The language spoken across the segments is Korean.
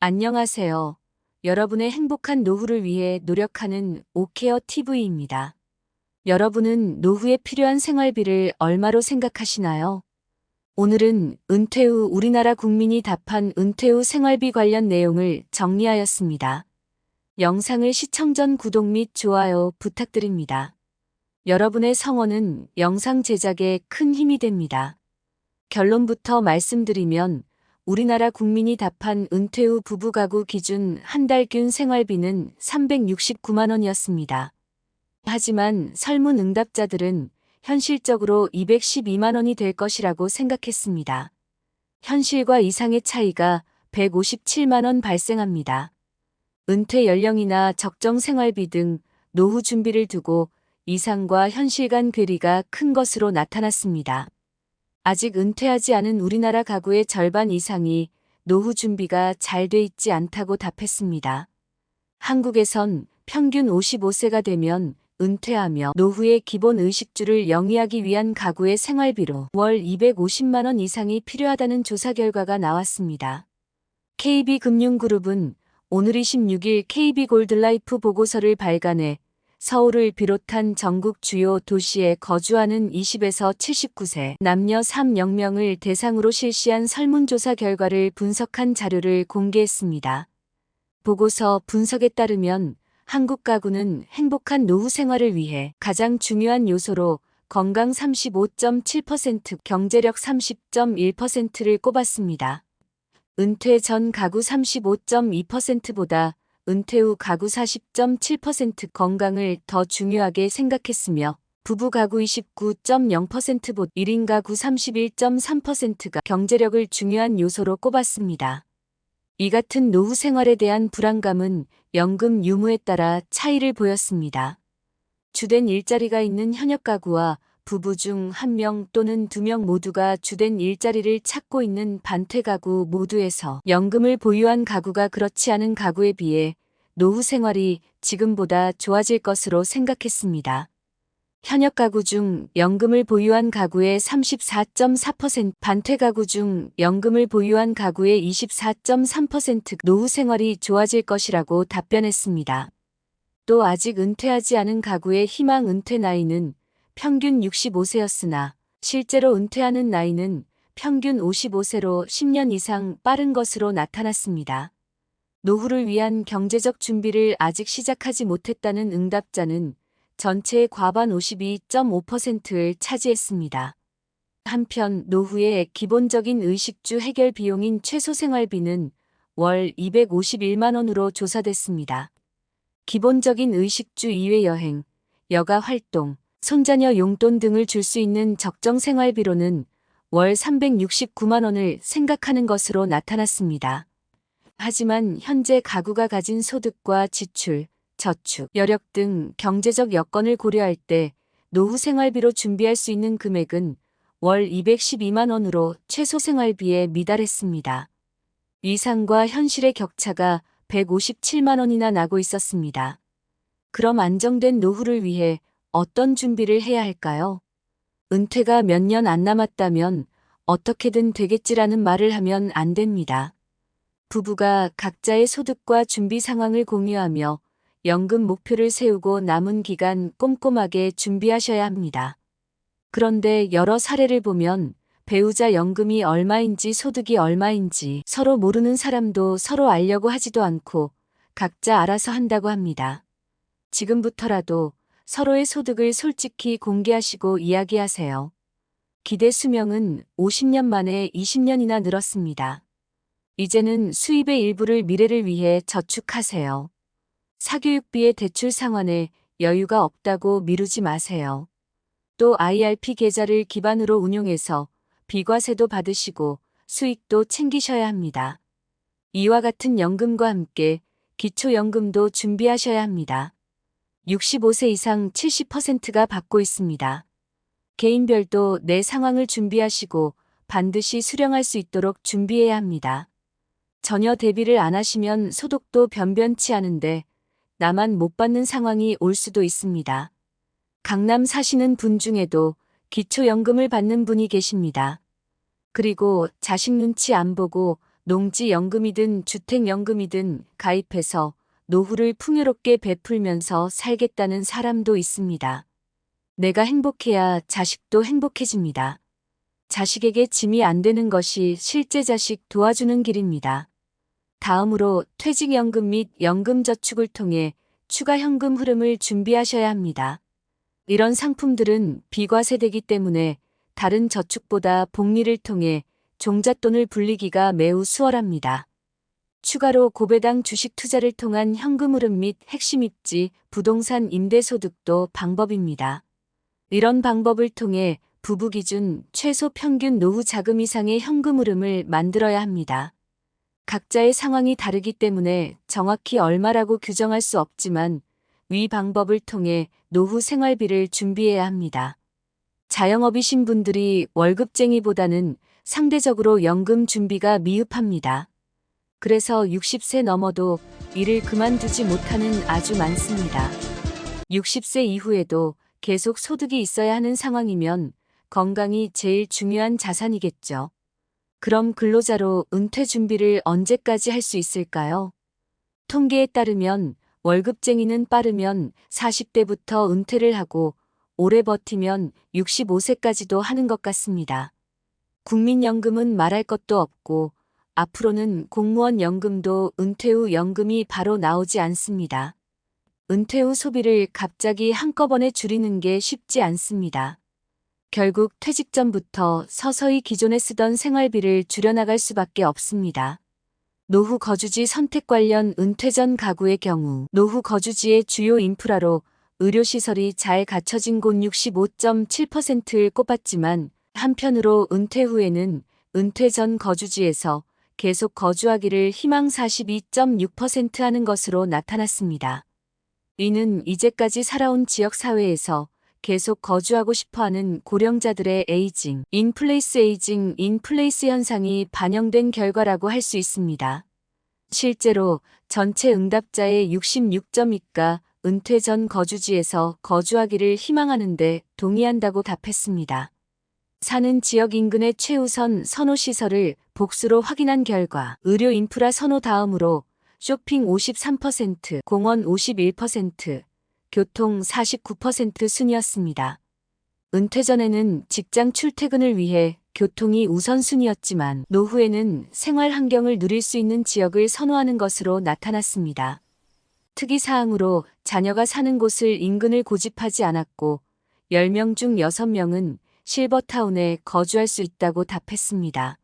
안녕하세요. 여러분의 행복한 노후를 위해 노력하는 오케어 TV입니다. 여러분은 노후에 필요한 생활비를 얼마로 생각하시나요? 오늘은 은퇴 후 우리나라 국민이 답한 은퇴 후 생활비 관련 내용을 정리하였습니다. 영상을 시청 전 구독 및 좋아요 부탁드립니다. 여러분의 성원은 영상 제작에 큰 힘이 됩니다. 결론부터 말씀드리면 우리나라 국민이 답한 은퇴 후 부부가구 기준 한 달 균 생활비는 369만 원이었습니다. 하지만 설문 응답자들은 현실적으로 212만 원이 될 것이라고 생각했습니다. 현실과 이상의 차이가 157만 원 발생합니다. 은퇴 연령이나 적정 생활비 등 노후 준비를 두고 이상과 현실 간 괴리가 큰 것으로 나타났습니다. 아직 은퇴하지 않은 우리나라 가구의 절반 이상이 노후 준비가 잘 돼 있지 않다고 답했습니다. 한국에선 평균 55세가 되면 은퇴하며 노후의 기본 의식주를 영위하기 위한 가구의 생활비로 월 250만 원 이상이 필요하다는 조사 결과가 나왔습니다. KB금융그룹은 오늘 26일 KB골드라이프 보고서를 발간해 서울을 비롯한 전국 주요 도시에 거주하는 20에서 79세 남녀 3,000명을 대상으로 실시한 설문조사 결과를 분석한 자료를 공개했습니다. 보고서 분석에 따르면 한국 가구는 행복한 노후 생활을 위해 가장 중요한 요소로 건강 35.7%, 경제력 30.1%를 꼽았습니다. 은퇴 전 가구 35.2%보다 은퇴 후 가구 40.7% 건강을 더 중요하게 생각했으며 부부 가구 29.0%보다 1인 가구 31.3%가 경제력을 중요한 요소로 꼽았습니다. 이 같은 노후 생활에 대한 불안감은 연금 유무에 따라 차이를 보였습니다. 주된 일자리가 있는 현역 가구와 부부 중 1명 또는 2명 모두가 주된 일자리를 찾고 있는 반퇴 가구 모두에서 연금을 보유한 가구가 그렇지 않은 가구에 비해 노후 생활이 지금보다 좋아질 것으로 생각했습니다. 현역 가구 중 연금을 보유한 가구의 34.4%, 반퇴 가구 중 연금을 보유한 가구의 24.3%가 노후 생활이 좋아질 것이라고 답변했습니다. 또 아직 은퇴하지 않은 가구의 희망 은퇴 나이는 평균 65세였으나 실제로 은퇴하는 나이는 평균 55세로 10년 이상 빠른 것으로 나타났습니다. 노후를 위한 경제적 준비를 아직 시작하지 못했다는 응답자는 전체의 과반 52.5%를 차지했습니다. 한편 노후의 기본적인 의식주 해결 비용인 최소 생활비는 월 251만 원으로 조사됐습니다. 기본적인 의식주 이외 여행, 여가 활동, 손자녀 용돈 등을 줄 수 있는 적정 생활비로는 월 369만 원을 생각하는 것으로 나타났습니다. 하지만 현재 가구가 가진 소득과 지출, 저축, 여력 등 경제적 여건을 고려할 때 노후 생활비로 준비할 수 있는 금액은 월 212만 원으로 최소 생활비에 미달했습니다. 이상과 현실의 격차가 157만 원이나 나고 있었습니다. 그럼 안정된 노후를 위해 어떤 준비를 해야 할까요? 은퇴가 몇 년 안 남았다면 어떻게든 되겠지라는 말을 하면 안 됩니다. 부부가 각자의 소득과 준비 상황을 공유하며 연금 목표를 세우고 남은 기간 꼼꼼하게 준비하셔야 합니다. 그런데 여러 사례를 보면 배우자 연금이 얼마인지 소득이 얼마인지 서로 모르는 사람도 서로 알려고 하지도 않고 각자 알아서 한다고 합니다. 지금부터라도 서로의 소득을 솔직히 공개하시고 이야기하세요. 기대 수명은 50년 만에 20년이나 늘었습니다. 이제는 수입의 일부를 미래를 위해 저축하세요. 사교육비의 대출 상환에 여유가 없다고 미루지 마세요. 또 IRP 계좌를 기반으로 운용해서 비과세도 받으시고 수익도 챙기셔야 합니다. 이와 같은 연금과 함께 기초연금도 준비하셔야 합니다. 65세 이상 70%가 받고 있습니다. 개인별도 내 상황을 준비하시고 반드시 수령할 수 있도록 준비해야 합니다. 전혀 대비를 안 하시면 소득도 변변치 않은데 나만 못 받는 상황이 올 수도 있습니다. 강남 사시는 분 중에도 기초연금을 받는 분이 계십니다. 그리고 자식 눈치 안 보고 농지연금이든 주택연금이든 가입해서 노후를 풍요롭게 베풀면서 살겠다는 사람도 있습니다. 내가 행복해야 자식도 행복해집니다. 자식에게 짐이 안 되는 것이 실제 자식 도와주는 길입니다. 다음으로 퇴직연금 및 연금저축을 통해 추가 현금 흐름을 준비하셔야 합니다. 이런 상품들은 비과세되기 때문에 다른 저축보다 복리를 통해 종잣돈을 불리기가 매우 수월합니다. 추가로 고배당 주식 투자를 통한 현금 흐름 및 핵심 입지, 부동산 임대소득도 방법입니다. 이런 방법을 통해 부부 기준 최소 평균 노후 자금 이상의 현금 흐름을 만들어야 합니다. 각자의 상황이 다르기 때문에 정확히 얼마라고 규정할 수 없지만 위 방법을 통해 노후 생활비를 준비해야 합니다. 자영업이신 분들이 월급쟁이보다는 상대적으로 연금 준비가 미흡합니다. 그래서 60세 넘어도 일을 그만두지 못하는 아주 많습니다. 60세 이후에도 계속 소득이 있어야 하는 상황이면 건강이 제일 중요한 자산이겠죠. 그럼 근로자로 은퇴 준비를 언제까지 할 수 있을까요? 통계에 따르면 월급쟁이는 빠르면 40대부터 은퇴를 하고 오래 버티면 65세까지도 하는 것 같습니다. 국민연금은 말할 것도 없고 앞으로는 공무원 연금도 은퇴 후 연금이 바로 나오지 않습니다. 은퇴 후 소비를 갑자기 한꺼번에 줄이는 게 쉽지 않습니다. 결국 퇴직 전부터 서서히 기존에 쓰던 생활비를 줄여나갈 수밖에 없습니다. 노후 거주지 선택 관련 은퇴 전 가구의 경우 노후 거주지의 주요 인프라로 의료시설이 잘 갖춰진 곳 65.7%를 꼽았지만 한편으로 은퇴 후에는 은퇴 전 거주지에서 계속 거주하기를 희망 42.6% 하는 것으로 나타났습니다. 이는 이제까지 살아온 지역사회에서 계속 거주하고 싶어하는 고령자들의 에이징, 인플레이스 에이징, 인플레이스 현상이 반영된 결과라고 할 수 있습니다. 실제로 전체 응답자의 66.2가 은퇴 전 거주지에서 거주하기를 희망하는데 동의한다고 답했습니다. 사는 지역 인근의 최우선 선호시설을 복수로 확인한 결과 의료 인프라 선호 다음으로 쇼핑 53%, 공원 51%, 교통 49% 순이었습니다. 은퇴 전에는 직장 출퇴근을 위해 교통이 우선순위였지만 노후에는 생활 환경을 누릴 수 있는 지역을 선호하는 것으로 나타났습니다. 특이사항으로 자녀가 사는 곳을 인근을 고집하지 않았고 10명 중 6명은 실버타운에 거주할 수 있다고 답했습니다.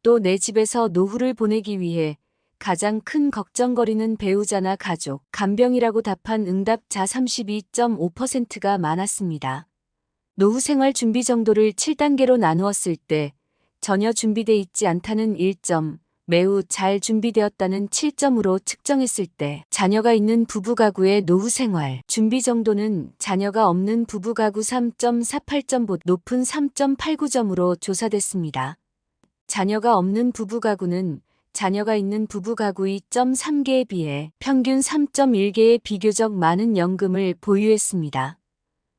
또 내 집에서 노후를 보내기 위해 가장 큰 걱정거리는 배우자나 가족, 간병이라고 답한 응답자 32.5%가 많았습니다. 노후 생활 준비 정도를 7단계로 나누었을 때 전혀 준비돼 있지 않다는 1점, 매우 잘 준비되었다는 7점으로 측정했을 때 자녀가 있는 부부 가구의 노후 생활 준비 정도는 자녀가 없는 부부 가구 3.48점보다 높은 3.89점으로 조사됐습니다. 자녀가 없는 부부 가구는 자녀가 있는 부부 가구 2.3개에 비해 평균 3.1개의 비교적 많은 연금을 보유했습니다.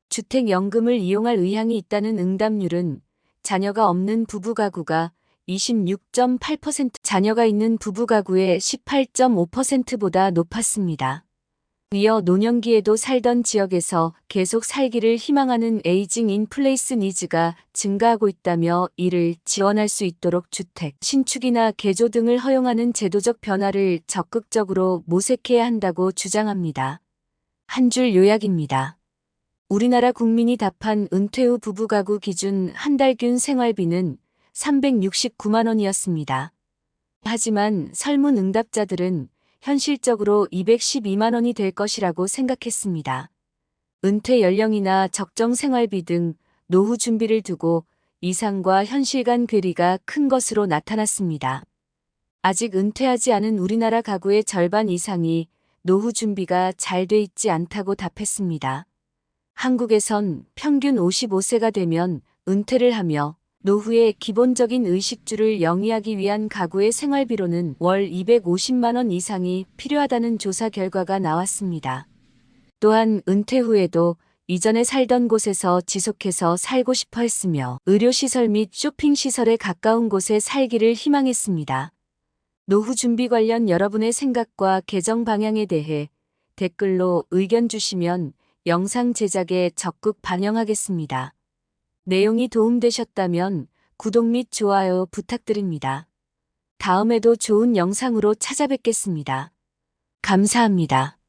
주택연금을 이용할 의향이 있다는 응답률은 자녀가 없는 부부 가구가 26.8%, 자녀가 있는 부부 가구의 18.5%보다 높았습니다. 이어 노년기에도 살던 지역에서 계속 살기를 희망하는 에이징 인플레이스 니즈가 증가하고 있다며 이를 지원할 수 있도록 주택, 신축이나 개조 등을 허용하는 제도적 변화를 적극적으로 모색해야 한다고 주장합니다. 한 줄 요약입니다. 우리나라 국민이 답한 은퇴 후 부부 가구 기준 한 달 균 생활비는 369만 원이었습니다. 하지만 설문 응답자들은 현실적으로 212만 원이 될 것이라고 생각했습니다. 은퇴 연령이나 적정 생활비 등 노후 준비를 두고 이상과 현실 간 괴리가 큰 것으로 나타났습니다. 아직 은퇴하지 않은 우리나라 가구의 절반 이상이 노후 준비가 잘 돼 있지 않다고 답했습니다. 한국에선 평균 55세가 되면 은퇴를 하며 노후의 기본적인 의식주를 영위하기 위한 가구의 생활비로는 월 250만 원 이상이 필요하다는 조사 결과가 나왔습니다. 또한 은퇴 후에도 이전에 살던 곳에서 지속해서 살고 싶어 했으며 의료시설 및 쇼핑시설에 가까운 곳에 살기를 희망했습니다. 노후 준비 관련 여러분의 생각과 개정 방향에 대해 댓글로 의견 주시면 영상 제작에 적극 반영하겠습니다. 내용이 도움되셨다면 구독 및 좋아요 부탁드립니다. 다음에도 좋은 영상으로 찾아뵙겠습니다. 감사합니다.